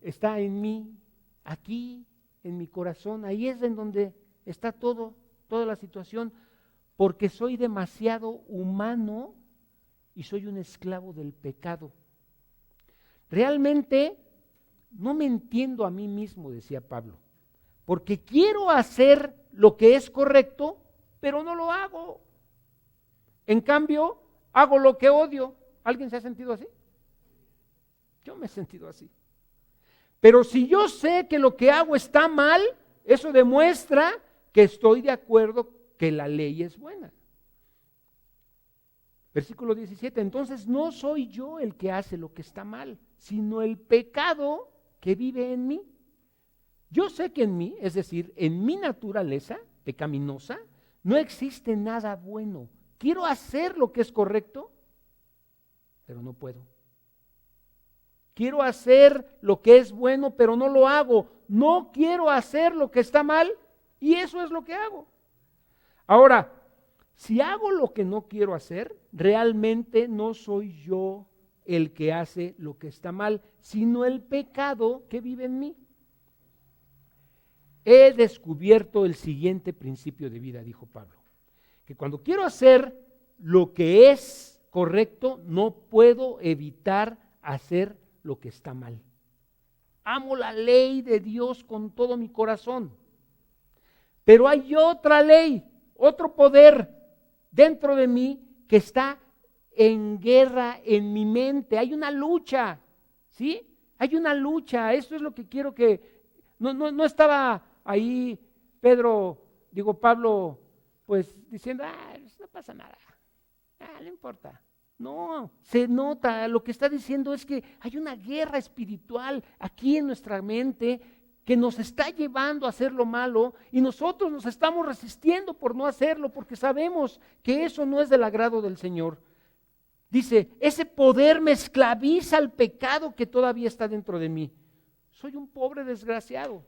está en mí, aquí, en mi corazón. Ahí es en donde está toda la situación, porque soy demasiado humano y soy un esclavo del pecado. Realmente no me entiendo a mí mismo, decía Pablo, porque quiero hacer lo que es correcto, pero no lo hago. En cambio, hago lo que odio. ¿Alguien se ha sentido así? Yo me he sentido así. Pero si yo sé que lo que hago está mal, eso demuestra que estoy de acuerdo que la ley es buena. Versículo 17, entonces no soy yo el que hace lo que está mal, sino el pecado que vive en mí. Yo sé que en mí, es decir, en mi naturaleza pecaminosa, no existe nada bueno. Quiero hacer lo que es correcto, pero no puedo. Quiero hacer lo que es bueno, pero no lo hago. No quiero hacer lo que está mal, y eso es lo que hago. Ahora, si hago lo que no quiero hacer, realmente no soy yo el que hace lo que está mal, sino el pecado que vive en mí. He descubierto el siguiente principio de vida, dijo Pablo, que cuando quiero hacer lo que es correcto, no puedo evitar hacer lo que está mal. Amo la ley de Dios con todo mi corazón, pero hay otra ley, otro poder dentro de mí que está en guerra en mi mente. Hay una lucha, ¿sí? Hay una lucha. Eso es lo que quiero que... No estaba ahí Pablo, pues diciendo, no pasa nada, no importa. No, se nota, lo que está diciendo es que hay una guerra espiritual aquí en nuestra mente que nos está llevando a hacer lo malo, y nosotros nos estamos resistiendo por no hacerlo, porque sabemos que eso no es del agrado del Señor. Dice, ese poder me esclaviza al pecado que todavía está dentro de mí. Soy un pobre desgraciado.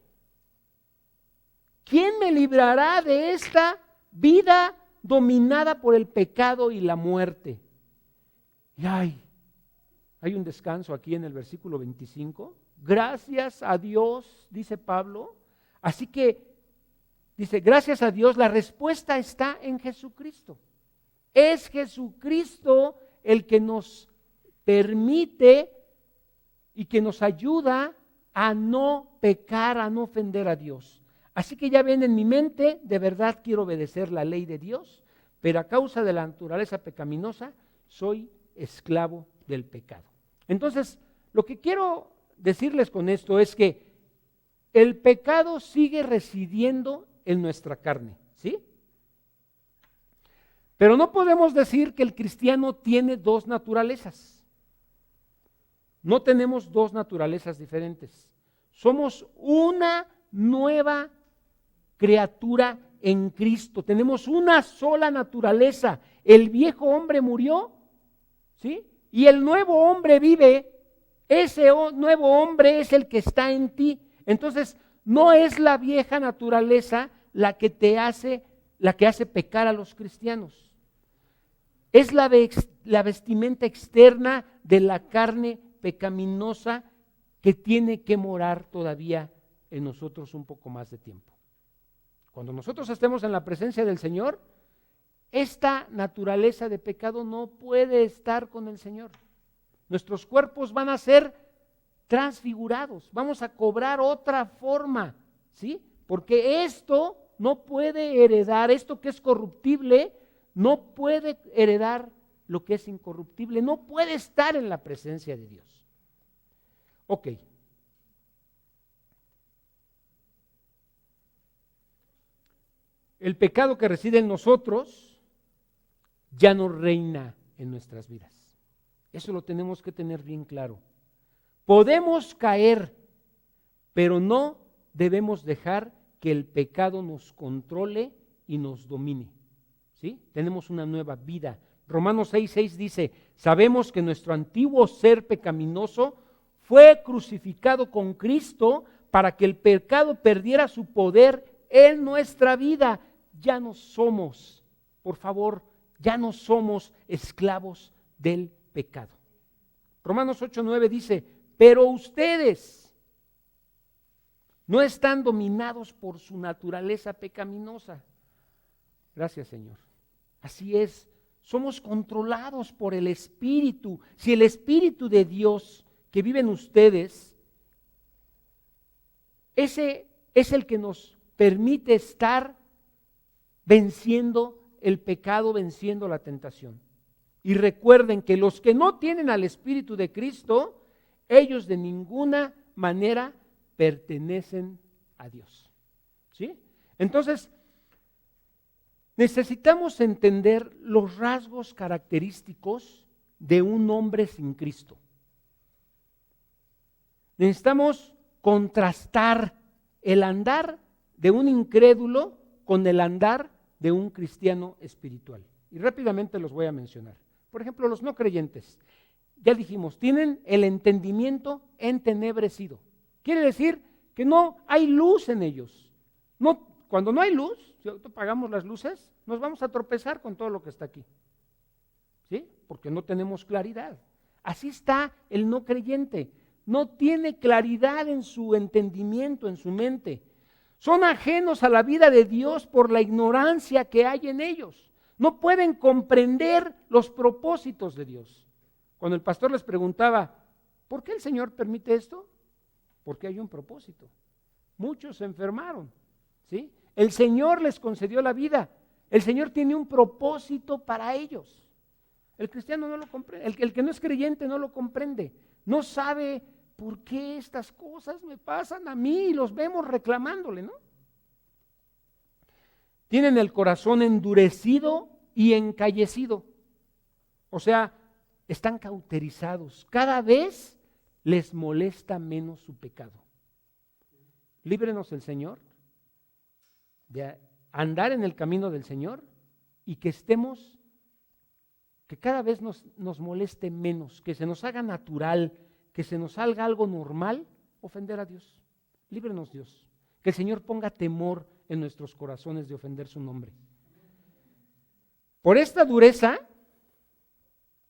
¿Quién me librará de esta vida dominada por el pecado y la muerte? Y hay un descanso aquí en el versículo 25. Gracias a Dios, dice Pablo. Así que, dice, gracias a Dios, la respuesta está en Jesucristo. Es Jesucristo el que nos permite y que nos ayuda a no pecar, a no ofender a Dios. Así que ya ven, en mi mente, de verdad quiero obedecer la ley de Dios, pero a causa de la naturaleza pecaminosa, soy esclavo del pecado. Entonces, lo que quiero decirles con esto es que el pecado sigue residiendo en nuestra carne, ¿sí? Pero no podemos decir que el cristiano tiene dos naturalezas. No tenemos dos naturalezas diferentes. Somos una nueva criatura en Cristo. Tenemos una sola naturaleza. El viejo hombre murió, ¿sí? Y el nuevo hombre vive. Ese nuevo hombre es el que está en ti. Entonces, no es la vieja naturaleza la que hace pecar a los cristianos. Es la vestimenta externa de la carne pecaminosa que tiene que morar todavía en nosotros un poco más de tiempo. Cuando nosotros estemos en la presencia del Señor, esta naturaleza de pecado no puede estar con el Señor. Nuestros cuerpos van a ser transfigurados, vamos a cobrar otra forma, ¿sí? Porque esto no puede heredar, esto que es corruptible, no puede heredar lo que es incorruptible, no puede estar en la presencia de Dios. Ok. El pecado que reside en nosotros ya no reina en nuestras vidas. Eso lo tenemos que tener bien claro. Podemos caer, pero no debemos dejar que el pecado nos controle y nos domine. ¿Sí? Tenemos una nueva vida. Romanos 6:6 dice, sabemos que nuestro antiguo ser pecaminoso fue crucificado con Cristo para que el pecado perdiera su poder en nuestra vida. Ya no somos, por favor, ya no somos esclavos del pecado. Romanos 8:9 dice, pero ustedes no están dominados por su naturaleza pecaminosa. Gracias, Señor. Así es, somos controlados por el Espíritu. Si el Espíritu de Dios que vive en ustedes, ese es el que nos permite estar venciendo el pecado, venciendo la tentación. Y recuerden que los que no tienen al Espíritu de Cristo, ellos de ninguna manera pertenecen a Dios. ¿Sí? Entonces, necesitamos entender los rasgos característicos de un hombre sin Cristo. Necesitamos contrastar el andar de un incrédulo con el andar de un cristiano espiritual. Y rápidamente los voy a mencionar. Por ejemplo, los no creyentes. Ya dijimos, tienen el entendimiento entenebrecido. Quiere decir que no hay luz en ellos. Cuando no hay luz, si apagamos las luces, nos vamos a tropezar con todo lo que está aquí. ¿Sí? Porque no tenemos claridad. Así está el no creyente. No tiene claridad en su entendimiento, en su mente. Son ajenos a la vida de Dios por la ignorancia que hay en ellos. No pueden comprender los propósitos de Dios. Cuando el pastor les preguntaba, ¿por qué el Señor permite esto? Porque hay un propósito. Muchos se enfermaron, ¿sí? El Señor les concedió la vida. El Señor tiene un propósito para ellos. El cristiano no lo comprende, el que no es creyente no lo comprende. No sabe por qué estas cosas me pasan a mí y los vemos reclamándole, ¿no? Tienen el corazón endurecido y encallecido. O sea, están cauterizados. Cada vez les molesta menos su pecado. Líbrenos el Señor de andar en el camino del Señor y que cada vez nos moleste menos, que se nos haga natural, que se nos salga algo normal, ofender a Dios. Líbrenos, Dios. Que el Señor ponga temor en nuestros corazones de ofender su nombre. Por esta dureza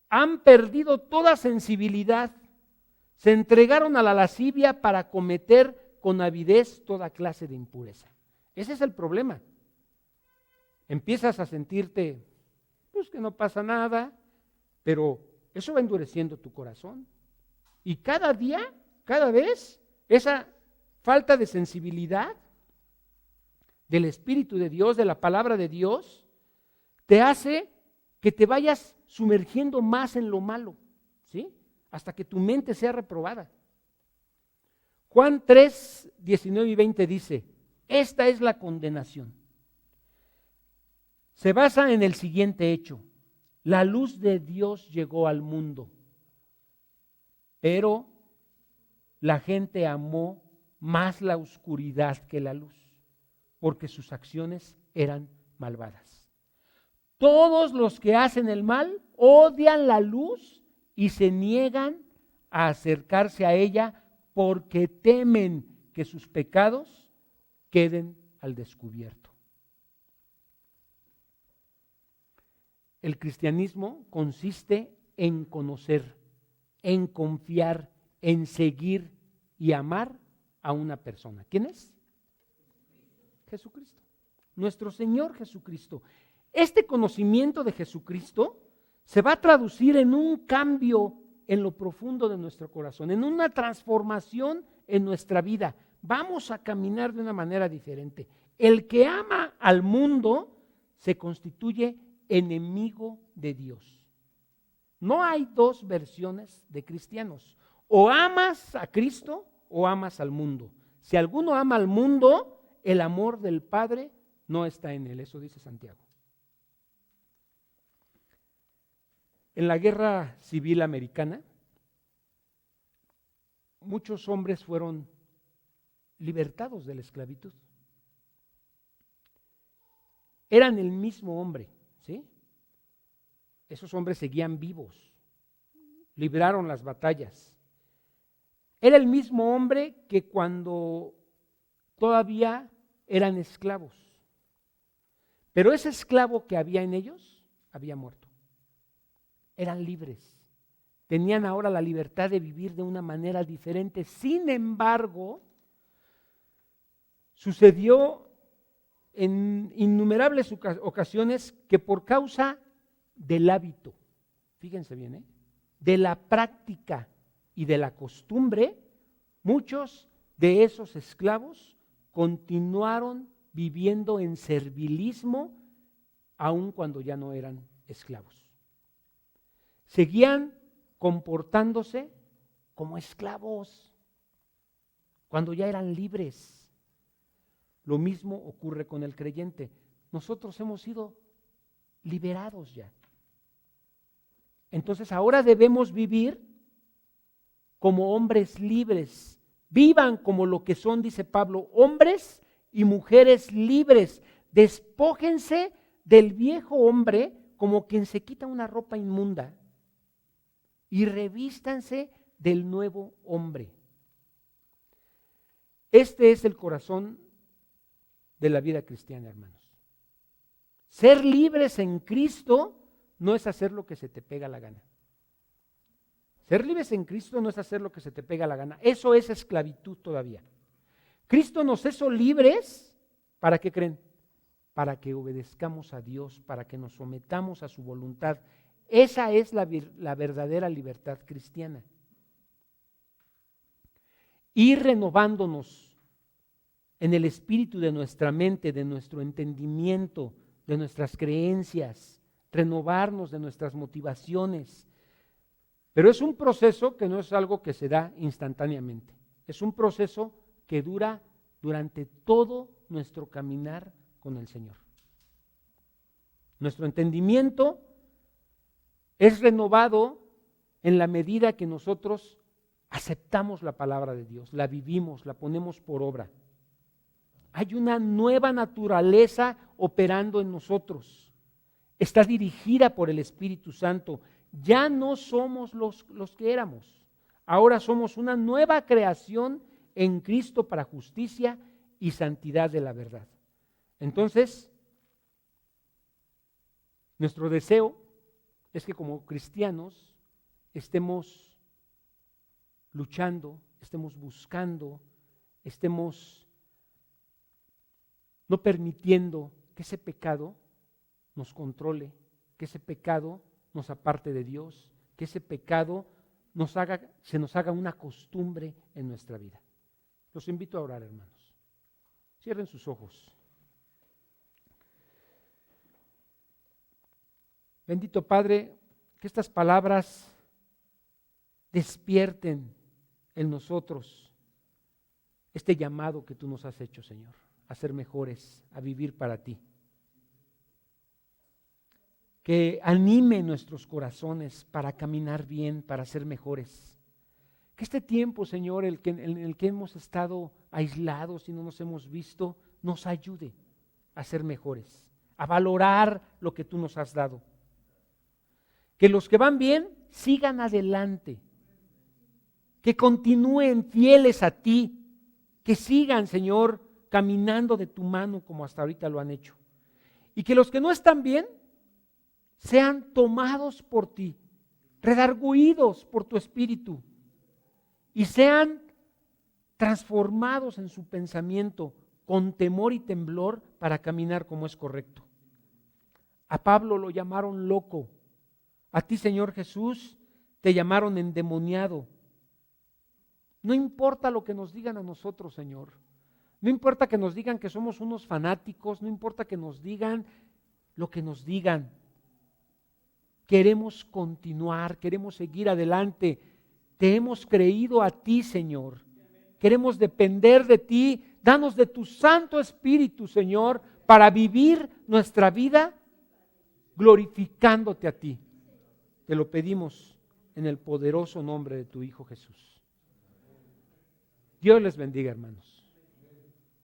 han perdido toda sensibilidad, se entregaron a la lascivia para cometer con avidez toda clase de impureza. Ese es el problema. Empiezas a sentirte, pues que no pasa nada, pero eso va endureciendo tu corazón. Y cada día, cada vez, esa falta de sensibilidad del Espíritu de Dios, de la palabra de Dios, te hace que te vayas sumergiendo más en lo malo, ¿sí? Hasta que tu mente sea reprobada. Juan 3, 19 y 20 dice, esta es la condenación. Se basa en el siguiente hecho. La luz de Dios llegó al mundo, pero la gente amó más la oscuridad que la luz, porque sus acciones eran malvadas. Todos los que hacen el mal odian la luz y se niegan a acercarse a ella porque temen que sus pecados queden al descubierto. El cristianismo consiste en conocer, en confiar, en seguir y amar a una persona. ¿Quién es? Jesucristo, nuestro Señor Jesucristo. Este conocimiento de Jesucristo se va a traducir en un cambio en lo profundo de nuestro corazón, en una transformación en nuestra vida. Vamos a caminar de una manera diferente. El que ama al mundo se constituye enemigo de Dios. No hay dos versiones de cristianos. O amas a Cristo o amas al mundo. Si alguno ama al mundo, el amor del Padre no está en él. Eso dice Santiago. En la Guerra Civil Americana, muchos hombres fueron libertados de la esclavitud. Eran el mismo hombre, ¿sí? Esos hombres seguían vivos, libraron las batallas. Era el mismo hombre que cuando todavía eran esclavos. Pero ese esclavo que había en ellos había muerto. Eran libres. Tenían ahora la libertad de vivir de una manera diferente. Sin embargo, sucedió en innumerables ocasiones que por causa del hábito, fíjense bien, de la práctica y de la costumbre, muchos de esos esclavos continuaron viviendo en servilismo aun cuando ya no eran esclavos. Seguían comportándose como esclavos cuando ya eran libres. Lo mismo ocurre con el creyente. Nosotros hemos sido liberados ya. Entonces ahora debemos vivir como hombres libres. Vivan como lo que son, dice Pablo, hombres y mujeres libres. Despójense del viejo hombre como quien se quita una ropa inmunda y revístanse del nuevo hombre. Este es el corazón de la vida cristiana, hermanos. Ser libres en Cristo no es hacer lo que se te pega la gana. Ser libres en Cristo no es hacer lo que se te pega la gana. Eso es esclavitud todavía. Cristo nos hizo libres, ¿para qué creen? Para que obedezcamos a Dios, para que nos sometamos a su voluntad. Esa es la verdadera libertad cristiana. Ir renovándonos en el espíritu de nuestra mente, de nuestro entendimiento, de nuestras creencias, renovarnos de nuestras motivaciones. Pero es un proceso que no es algo que se da instantáneamente. Es un proceso que dura durante todo nuestro caminar con el Señor. Nuestro entendimiento es renovado en la medida que nosotros aceptamos la palabra de Dios, la vivimos, la ponemos por obra. Hay una nueva naturaleza operando en nosotros. Está dirigida por el Espíritu Santo. Ya no somos los que éramos. Ahora somos una nueva creación en Cristo para justicia y santidad de la verdad. Entonces, nuestro deseo es que como cristianos estemos luchando, estemos buscando, estemos no permitiendo que ese pecado nos controle, que ese pecado nos aparte de Dios, que ese pecado se nos haga una costumbre en nuestra vida. Los invito a orar, hermanos. Cierren sus ojos. Bendito Padre, que estas palabras despierten en nosotros este llamado que tú nos has hecho, Señor, a ser mejores, a vivir para ti. Que anime nuestros corazones para caminar bien, para ser mejores. Que este tiempo, Señor, en el que hemos estado aislados y no nos hemos visto, nos ayude a ser mejores, a valorar lo que tú nos has dado. Que los que van bien sigan adelante, que continúen fieles a ti, que sigan, Señor, caminando de tu mano como hasta ahorita lo han hecho. Y que los que no están bien sean tomados por ti, redarguidos por tu espíritu y sean transformados en su pensamiento con temor y temblor para caminar como es correcto. A Pablo lo llamaron loco. A ti, Señor Jesús, te llamaron endemoniado. No importa lo que nos digan a nosotros, Señor. No importa que nos digan que somos unos fanáticos, no importa que nos digan lo que nos digan. queremos continuar, queremos seguir adelante. Te hemos creído a ti, Señor. Queremos depender de ti. Danos de tu Santo Espíritu, Señor, para vivir nuestra vida glorificándote a ti. Te lo pedimos en el poderoso nombre de tu Hijo Jesús. Dios les bendiga, hermanos.